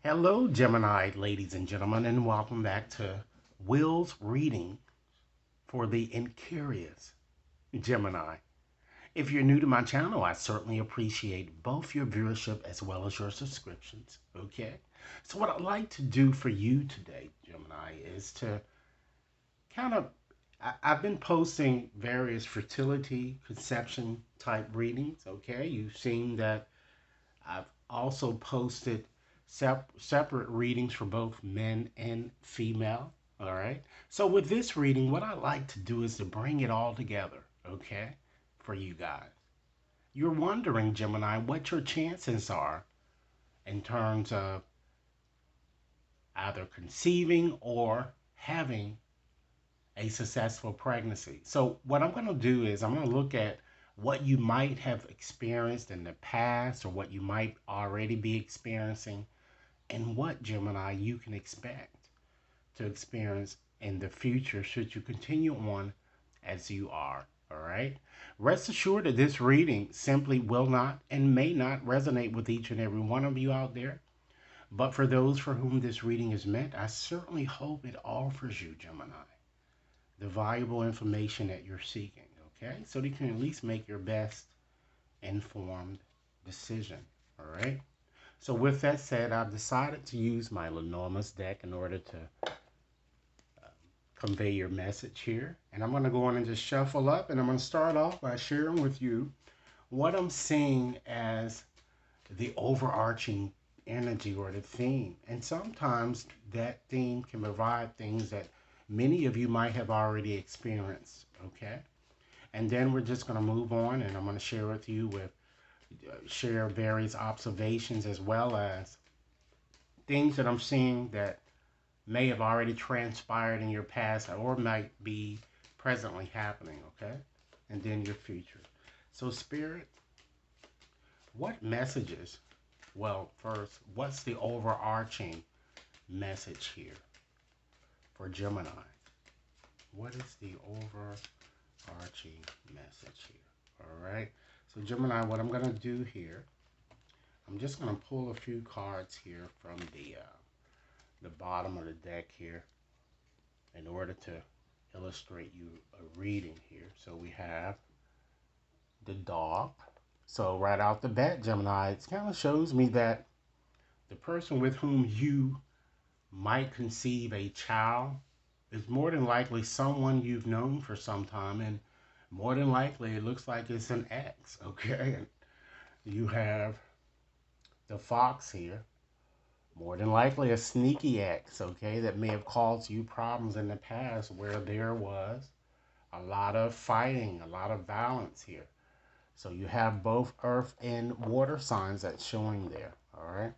Hello, Gemini, ladies and gentlemen, and welcome back to Will's reading for the incurious Gemini. If you're new to my channel, I certainly appreciate both your viewership as well as your subscriptions. Okay? So, what I'd like to do for you today, Gemini, is to kind of I've been posting various fertility conception type readings. Okay? You've seen that I've also posted separate readings for both men and female. All right. So with this reading, what I like to do is to bring it all together, okay, for you guys. You're wondering, Gemini, what your chances are in terms of either conceiving or having a successful pregnancy. So what I'm going to do is I'm going to look at what you might have experienced in the past or what you might already be experiencing and what, Gemini, you can expect to experience in the future should you continue on as you are. All right. Rest assured that this reading simply will not and may not resonate with each and every one of you out there. But for those for whom this reading is meant, I certainly hope it offers you, Gemini, the valuable information that you're seeking. Okay. So that you can at least make your best informed decision. All right. So with that said, I've decided to use my Lenormand's deck in order to convey your message here. And I'm going to go on and just shuffle up, and I'm going to start off by sharing with you what I'm seeing as the overarching energy or the theme. And sometimes that theme can provide things that many of you might have already experienced, okay? And then we're just going to move on, and I'm going to share with you with share various observations as well as things that I'm seeing that may have already transpired in your past or might be presently happening, okay? And then your future. So, Spirit, what messages? Well, first, what's the overarching message here for Gemini? What is the overarching message here? All right. So, Gemini, what I'm going to do here, I'm just going to pull a few cards here from the bottom of the deck here in order to illustrate you a reading here. So we have the dog. So right out the bat, Gemini, it kind of shows me that the person with whom you might conceive a child is more than likely someone you've known for some time, and more than likely it looks like it's an ex, okay? And you have the fox here, more than likely a sneaky ex, okay, that may have caused you problems in the past where there was a lot of fighting, a lot of violence here. So you have both earth and water signs that's showing there, all right?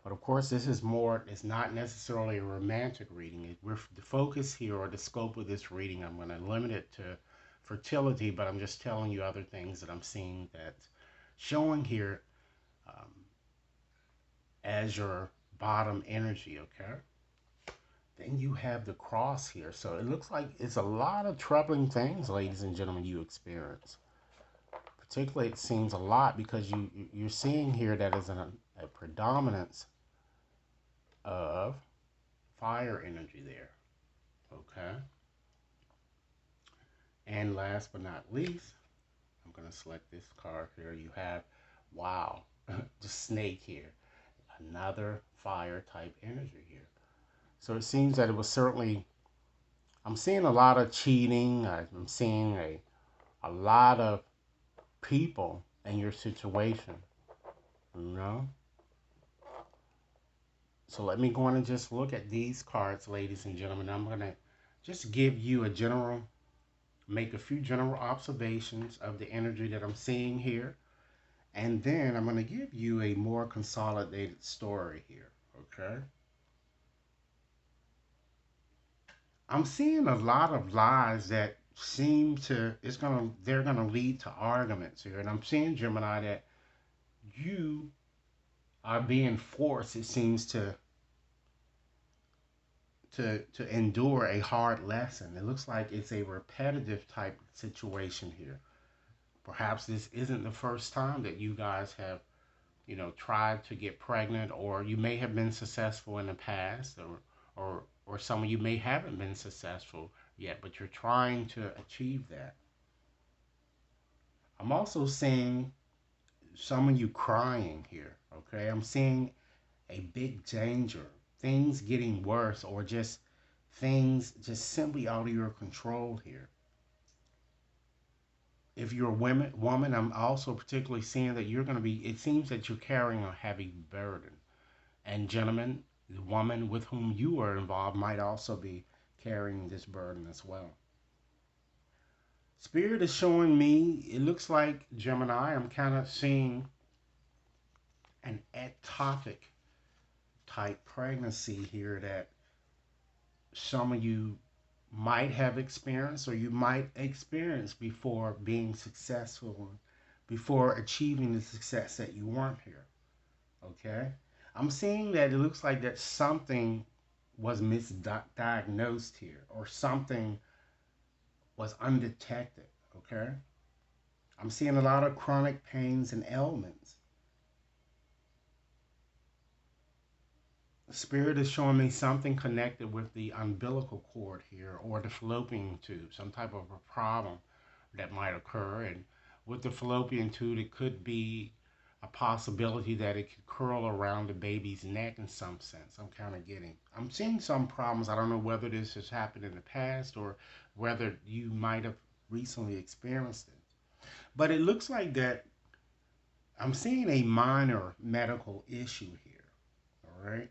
But of course, this is more, it's not necessarily a romantic reading. We're the focus here or the scope of this reading, I'm going to limit it to fertility, but I'm just telling you other things that I'm seeing that's showing here um, as your bottom energy, okay? Then you have the cross here. So it looks like it's a lot of troubling things, ladies and gentlemen, you experience. Particularly, it seems a lot because you're seeing here that is a predominance of fire energy there. Okay. And last but not least, I'm going to select this card here. You have, wow, the snake here. Another fire type energy here. So it seems that it was certainly, I'm seeing a lot of cheating. I'm seeing a lot of people in your situation, you know? So let me go on and just look at these cards, ladies and gentlemen. I'm going to just give you a general, make a few general observations of the energy that I'm seeing here. And then I'm going to give you a more consolidated story here, okay? I'm seeing a lot of lies that seem to, they're going to lead to arguments here. And I'm seeing, Gemini, that you are being forced, it seems, to endure a hard lesson. It looks like it's a repetitive type situation here. Perhaps this isn't the first time that you guys have tried to get pregnant, or you may have been successful in the past, or some of you may haven't been successful yet, but you're trying to achieve that. I'm also seeing some of you crying here, okay? I'm seeing a big danger, things getting worse, or just things just simply out of your control here. If you're a woman, I'm also particularly seeing that you're going to be, it seems that you're carrying a heavy burden. And gentlemen, the woman with whom you are involved might also be carrying this burden as well. Spirit is showing me, it looks like, Gemini, I'm kind of seeing an ectopic type pregnancy here that some of you might have experienced, or you might experience before being successful, before achieving the success that you want here. Okay? I'm seeing that it looks like that something was misdiagnosed here, or something was undetected. Okay? I'm seeing a lot of chronic pains and ailments. Spirit is showing me something connected with the umbilical cord here, or the fallopian tube, some type of a problem that might occur. And with the fallopian tube, it could be a possibility that it could curl around the baby's neck in some sense. I'm seeing some problems. I don't know whether this has happened in the past, or whether you might have recently experienced it. But it looks like that I'm seeing a minor medical issue here. All right.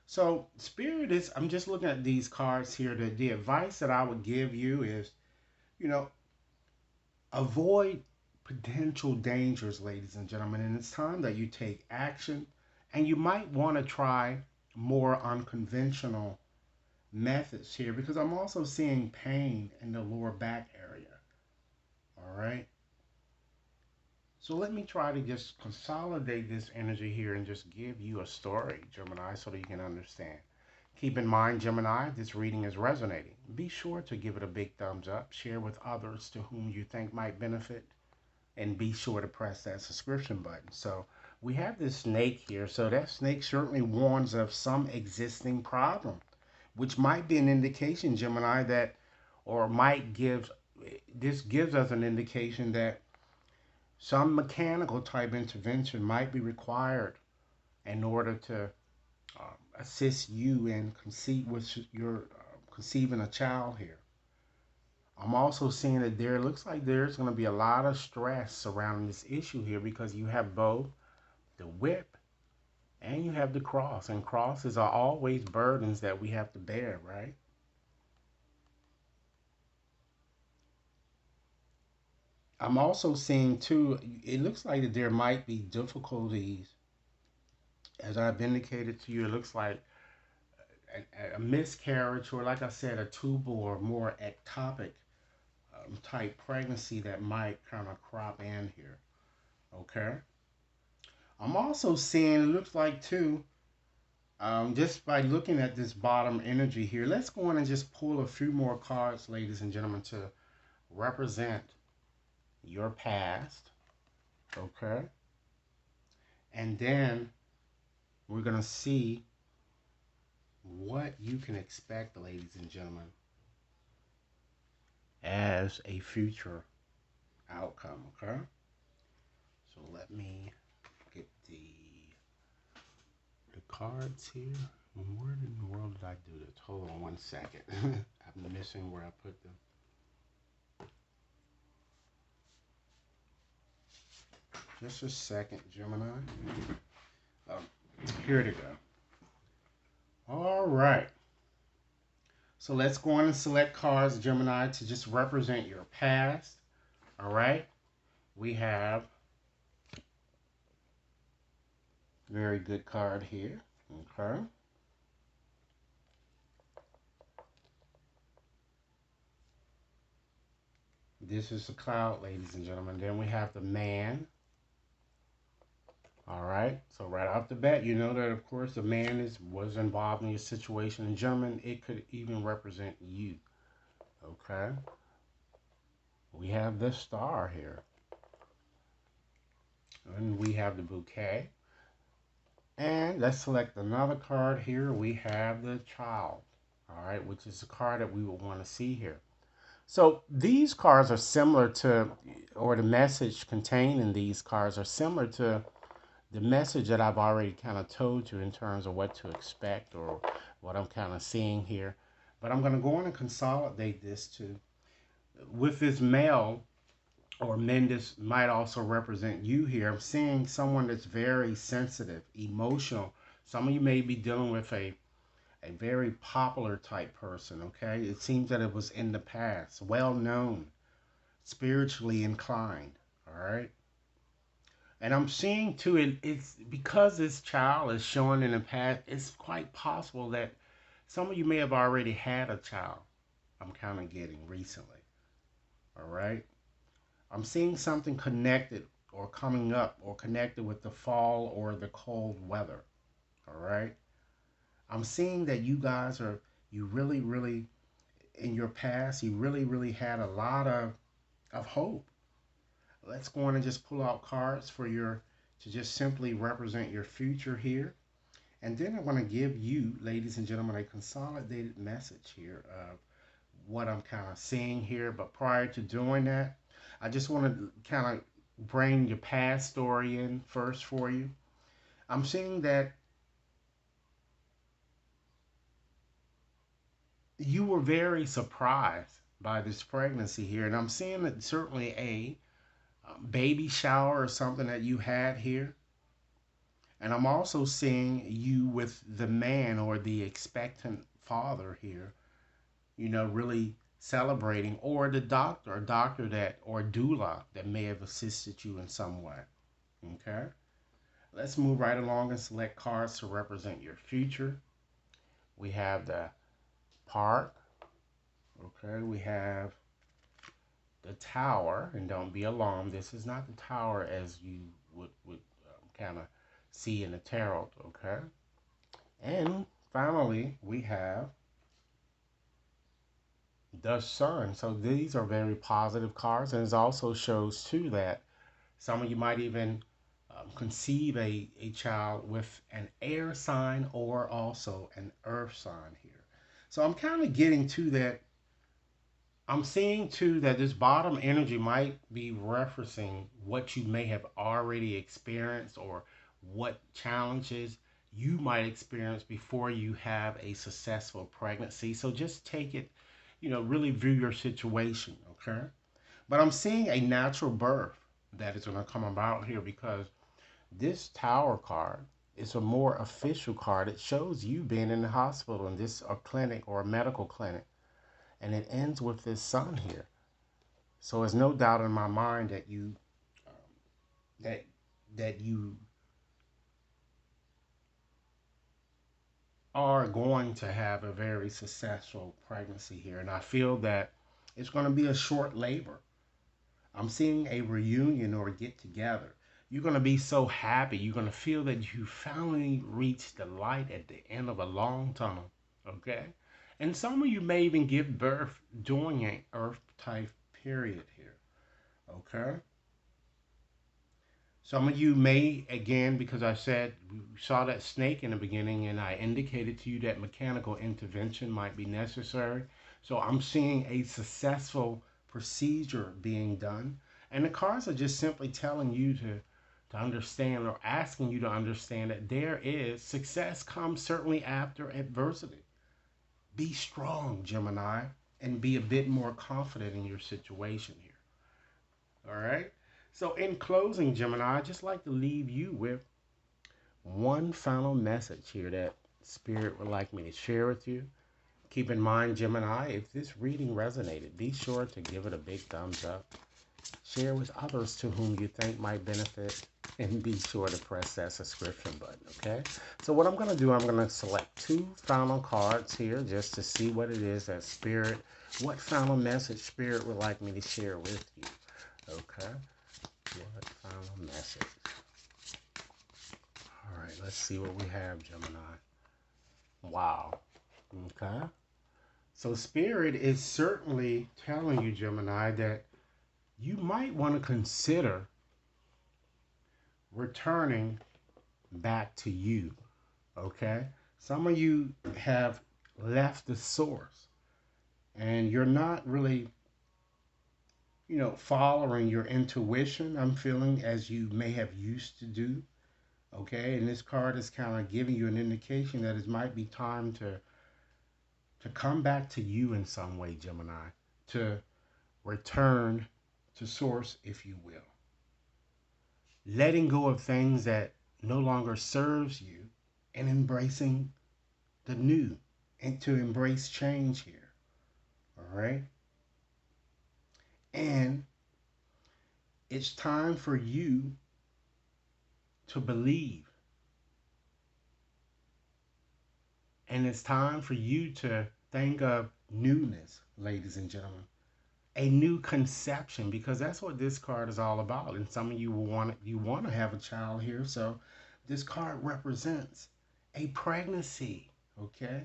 So, Spirit is, I'm just looking at these cards here. The advice that I would give you is, you know, avoid potential dangers, ladies and gentlemen. And it's time that you take action. And you might want to try more unconventional methods here, because I'm also seeing pain in the lower back area. All right. So let me try to just consolidate this energy here and just give you a story, Gemini, so that you can understand. Keep in mind, Gemini, this reading is resonating. Be sure to give it a big thumbs up, share with others to whom you think might benefit, and be sure to press that subscription button. So we have this snake here. So that snake certainly warns of some existing problem, which might be an indication, Gemini, that, or might give, this gives us an indication that some mechanical type intervention might be required in order to assist you in conceive with your conceiving a child here. I'm also seeing that there looks like there's going to be a lot of stress surrounding this issue here, because you have both the whip and you have the cross, and crosses are always burdens that we have to bear, right? I'm also seeing too, it looks like that there might be difficulties, as I've indicated to you. It looks like a miscarriage, or like I said, a tubal or more ectopic type pregnancy that might kind of crop in here. Okay. I'm also seeing, it looks like too, just by looking at this bottom energy here, let's go in and just pull a few more cards, ladies and gentlemen, to represent your past. Okay. And then we're going to see what you can expect, ladies and gentlemen, as a future outcome. Okay. So let me get the cards here. Where in the world did I do this? Hold on one second. I'm missing where I put them. Just a second, Gemini. Um, Here to go. All right. So let's go on and select cards, Gemini, to just represent your past. All right. We have a very good card here. Okay. This is the cloud, ladies and gentlemen. Then we have the man. All right. So right off the bat, you know that of course the man was involved in your situation. In German, it could even represent you. Okay. We have the star here. And we have the bouquet. And let's select another card here. We have the child, all right, which is a card that we would want to see here. So these cards are similar to, or the message contained in these cards are similar to the message that I've already kind of told you in terms of what to expect or what I'm kind of seeing here. But I'm going to go on and consolidate this to, with this male or men, this might also represent you here. I'm seeing someone that's very sensitive, emotional. Some of you may be dealing with a very popular type person, okay? It seems that it was in the past, well known, spiritually inclined, all right? And I'm seeing too, it's because this child is showing in the past, it's quite possible that some of you may have already had a child. I'm kind of getting recently, all right? I'm seeing something connected or coming up or connected with the fall or the cold weather, all right? I'm seeing that you guys are, you really, really, in your past, you really, really had a lot of hope. Let's go on and just pull out cards for your, to just simply represent your future here. And then I want to give you, ladies and gentlemen, a consolidated message here of what I'm kind of seeing here. But prior to doing that, I just want to kind of bring your past story in first for you. I'm seeing that you were very surprised by this pregnancy here. And I'm seeing that certainly a baby shower or something that you had here. And I'm also seeing you with the man or the expectant father here, really celebrating, or the doctor, a doctor that, or doula that may have assisted you in some way. Okay? Let's move right along and select cards to represent your future. We have the park. Okay, we have the tower, and don't be alarmed. This is not the tower as you would kind of see in the tarot. Okay, and finally we have the sun. So these are very positive cards, and it also shows too that some of you might even conceive a child with an air sign or also an earth sign here. So I'm kind of getting to that. I'm seeing too that this bottom energy might be referencing what you may have already experienced or what challenges you might experience before you have a successful pregnancy. So just take it, really view your situation, okay? But I'm seeing a natural birth that is going to come about here because this tower card is a more official card. It shows you being in the hospital in this a clinic or a medical clinic, and it ends with this sun here. So there's no doubt in my mind that um, that you are going to have a very successful pregnancy here, and I feel that it's going to be a short labor. I'm seeing a reunion or a get together. You're going to be so happy. You're going to feel that you finally reached the light at the end of a long tunnel. Okay? And some of you may even give birth during an earth type period here. Okay? Some of you may, again, because I said we saw that snake in the beginning and I indicated to you that mechanical intervention might be necessary. So I'm seeing a successful procedure being done. And the cards are just simply telling you to understand or asking you to understand that there is success comes certainly after adversity. Be strong, Gemini, and be a bit more confident in your situation here. All right. So, in closing, Gemini, I'd just like to leave you with one final message here that Spirit would like me to share with you. Keep in mind, Gemini, if this reading resonated, be sure to give it a big thumbs up. Share with others to whom you think might benefit, and be sure to press that subscription button, okay? So what I'm going to do, I'm going to select two final cards here just to see what it is that Spirit, what final message Spirit would like me to share with you, okay? What final message? All right, let's see what we have, Gemini. Wow. Okay. So Spirit is certainly telling you, Gemini, that you might want to consider returning back to you. Okay? Some of you have left the source and you're not really, following your intuition, I'm feeling, as you may have used to do. Okay? And this card is kind of giving you an indication that it might be time to come back to you in some way, Gemini, to return to source, if you will. Letting go of things that no longer serves you and embracing the new and to embrace change here. All right? And it's time for you to believe. And it's time for you to think of newness, ladies and gentlemen. A new conception, because that's what this card is all about. And some of you want to have a child here, so this card represents a pregnancy, okay,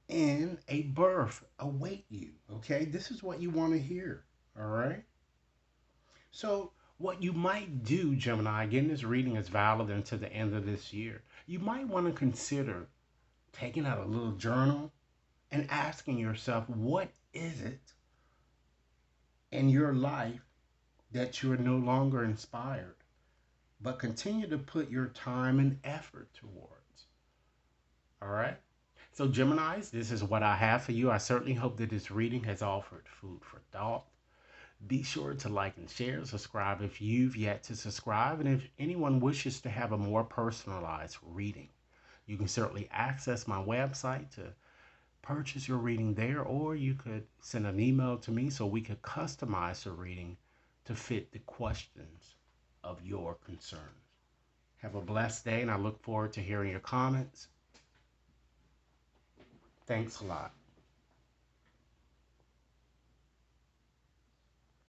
and a birth await you. Okay, this is what you want to hear. All right. So what you might do, Gemini, again, this reading is valid until the end of this year. You might want to consider taking out a little journal and asking yourself, what is it in your life that you are no longer inspired, but continue to put your time and effort towards. All right. So, Geminis, this is what I have for you. I certainly hope that this reading has offered food for thought. Be sure to like and share, subscribe if you've yet to subscribe, and if anyone wishes to have a more personalized reading, you can certainly access my website to purchase your reading there, or you could send an email to me so we could customize the reading to fit the questions of your concerns. Have a blessed day, and I look forward to hearing your comments. Thanks a lot.